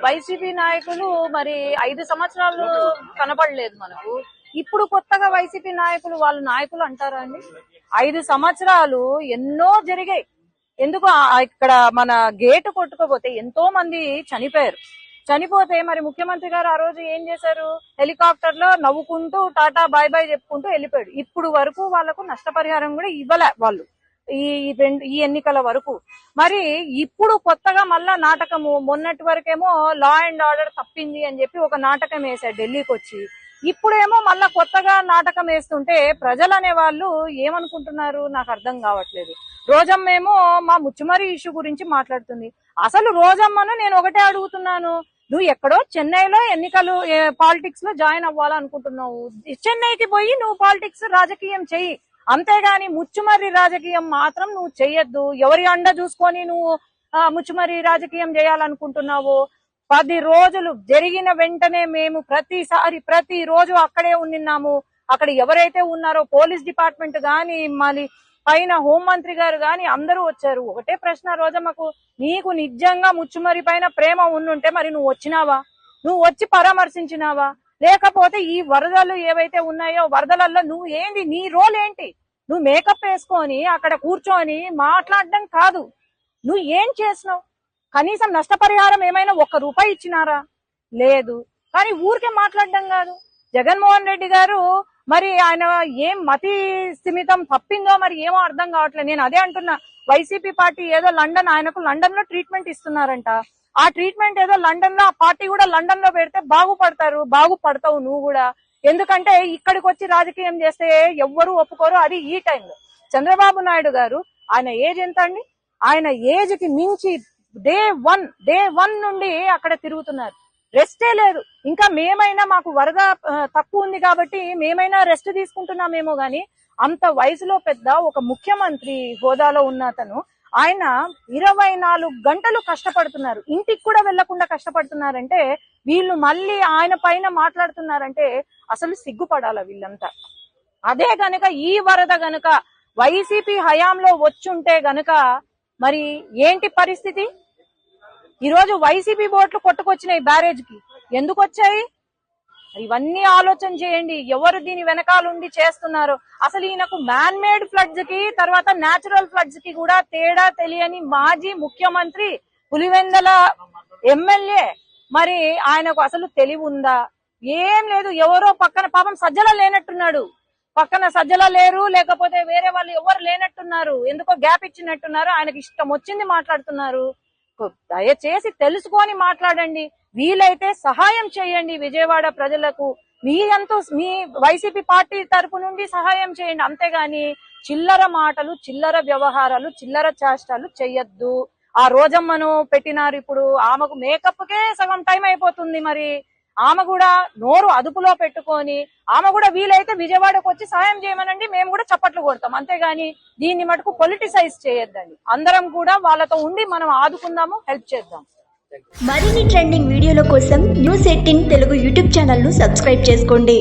YCP నాయకులు మరి 5 సంవత్సరాలు కనబడలేదు మనకు. ఇప్పుడు కొత్తగా వైసీపీ నాయకులు వాళ్ళు నాయకులు అంటారా అండి? 5 సంవత్సరాలు ఎన్నో జరిగాయి. ఎందుకు ఇక్కడ మన గేటు కొట్టుకోపోతే ఎంతో మంది చనిపోతే మరి ముఖ్యమంత్రి గారు ఆ రోజు ఏం చేశారు? హెలికాప్టర్ లో నవ్వుకుంటూ టాటా బాయ్ బాయ్ చెప్పుకుంటూ వెళ్ళిపోయాడు. ఇప్పుడు వరకు వాళ్లకు నష్టపరిహారం కూడా ఇవ్వలే వాళ్ళు ఈ ఎన్నికల వరకు. మరి ఇప్పుడు కొత్తగా మళ్ళా నాటకము, మొన్నటి వరకేమో లా అండ్ ఆర్డర్ తప్పింది అని చెప్పి ఒక నాటకం వేశారు ఢిల్లీకి వచ్చి. ఇప్పుడేమో మళ్ళా కొత్తగా నాటకం వేస్తుంటే ప్రజలు అనే వాళ్ళు ఏమనుకుంటున్నారు నాకు అర్థం కావట్లేదు. రోజమ్మ ఏమో మా ముచ్చుమరి ఇష్యూ గురించి మాట్లాడుతుంది. అసలు రోజమ్మను నేను ఒకటే అడుగుతున్నాను, నువ్వు ఎక్కడో చెన్నైలో ఎన్నికలు పాలిటిక్స్ లో జాయిన్ అవ్వాలనుకుంటున్నావు, చెన్నైకి పోయి నువ్వు పాలిటిక్స్ రాజకీయం చెయ్యి, అంతేగాని ముచ్చుమర్రి రాజకీయం మాత్రం నువ్వు చెయ్యొద్దు. ఎవరి అండ చూసుకొని నువ్వు ముచ్చుమర్రి రాజకీయం చేయాలనుకుంటున్నావు? 10 రోజులు జరిగిన వెంటనే మేము ప్రతిరోజు అక్కడే ఉన్నాము. అక్కడ ఎవరైతే ఉన్నారో పోలీస్ డిపార్ట్మెంట్ గాని మళ్ళీ పైన హోంమంత్రి గారు గాని అందరూ వచ్చారు. ఒకటే ప్రశ్న రోజమ్మకు, నీకు నిజంగా ముచ్చుమర్రి పైన ప్రేమ ఉండుంటే మరి నువ్వు వచ్చినావా? నువ్వు వచ్చి పరామర్శించినావా? లేకపోతే ఈ వరదలు ఏవైతే ఉన్నాయో వరదలలో నువ్వు ఏంది, నీ రోల్ ఏంటి? నువ్వు మేకప్ వేసుకొని అక్కడ కూర్చొని మాట్లాడడం కాదు, నువ్వు ఏం చేసినావు? కనీసం నష్టపరిహారం ఏమైనా 1 రూపాయి ఇచ్చినారా? లేదు. కానీ ఊరికే మాట్లాడడం కాదు. జగన్మోహన్ రెడ్డి గారు మరి ఆయన ఏం మతి స్థిమితం తప్పిందో మరి ఏమో అర్థం కావట్లేదు. నేను అదే అంటున్నా, వైసీపీ పార్టీ ఏదో ఆయనకు లండన్ లో ట్రీట్మెంట్ ఇస్తున్నారంట. ఆ ట్రీట్మెంట్ ఏదో లండన్ లో, ఆ పార్టీ కూడా లండన్ లో పెడితే బాగుపడతావు నువ్వు కూడా. ఎందుకంటే ఇక్కడికి వచ్చి రాజకీయం చేస్తే ఎవ్వరూ ఒప్పుకోరు. అది ఈ టైంలో చంద్రబాబు నాయుడు గారు, ఆయన ఏజ్ ఎంత అండి? ఆయన ఏజ్ కి మించి డే వన్ నుండి అక్కడ తిరుగుతున్నారు. రెస్టే లేదు. ఇంకా మేమైనా మాకు వరద తక్కువ ఉంది కాబట్టి మేమైనా రెస్ట్ తీసుకుంటున్నామేమో గాని, అంత వయసులో పెద్ద ఒక ముఖ్యమంత్రి హోదాలో ఉన్న అతను ఆయన 24 గంటలు కష్టపడుతున్నారు, ఇంటికి కూడా వెళ్లకుండా కష్టపడుతున్నారంటే, వీళ్ళు మళ్ళీ ఆయన పైన మాట్లాడుతున్నారంటే అసలు సిగ్గుపడాల వీళ్ళంతా. అదే గనక ఈ వరద గనక వైసీపీ హయాంలో వచ్చుంటే గనక మరి ఏంటి పరిస్థితి? ఈరోజు వైసీపీ బోట్లు కొట్టుకొచ్చినాయి బ్యారేజ్ కి. ఎందుకు వచ్చాయి? ఇవన్నీ ఆలోచన చేయండి. ఎవరు దీని వెనకాలండి చేస్తున్నారు? అసలు ఈయనకు మ్యాన్ మేడ్ ఫ్లడ్స్ కి తర్వాత న్యాచురల్ ఫ్లడ్స్ కి కూడా తేడా తెలియని మాజీ ముఖ్యమంత్రి, పులివెందల ఎమ్మెల్యే, మరి ఆయనకు అసలు తెలివి ఉందా? ఏం లేదు. ఎవరో పక్కన పాపం సజ్జల లేనట్టున్నాడు, పక్కన సజ్జల లేరు, లేకపోతే వేరే వాళ్ళు ఎవరు లేనట్టున్నారు, ఎందుకో గ్యాప్ ఇచ్చినట్టున్నారు. ఆయనకి ఇష్టం వచ్చింది మాట్లాడుతున్నారు. దయచేసి తెలుసుకొని మాట్లాడండి. వీలైతే సహాయం చేయండి విజయవాడ ప్రజలకు. మీ వైసీపీ పార్టీ తరపు నుండి సహాయం చేయండి. అంతేగాని చిల్లర మాటలు, చిల్లర వ్యవహారాలు, చిల్లర చేష్టాలు చెయ్యొద్దు. ఆ రోజమ్మను పెట్టినారు. ఇప్పుడు ఆమెకు మేకప్ కే సగం టైం అయిపోతుంది. మరి ఆమె కూడా నోరు అదుపులో పెట్టుకొని ఆమె కూడా వీలైతే విజయవాడకు వచ్చి సాయం చేయమనండి, మేము కూడా చప్పట్లు కొడతాం. అంతేగాని దీన్ని మటుకు పొలిటిసైజ్ చేయొద్దండి. అందరం కూడా వాళ్ళతో ఉండి మనం ఆదుకుందాము, హెల్ప్ చేద్దాం. మరిన్ని ట్రెండింగ్ వీడియోల కోసం న్యూస్ 18 తెలుగు యూట్యూబ్ ఛానల్ ను సబ్స్క్రైబ్ చేసుకోండి.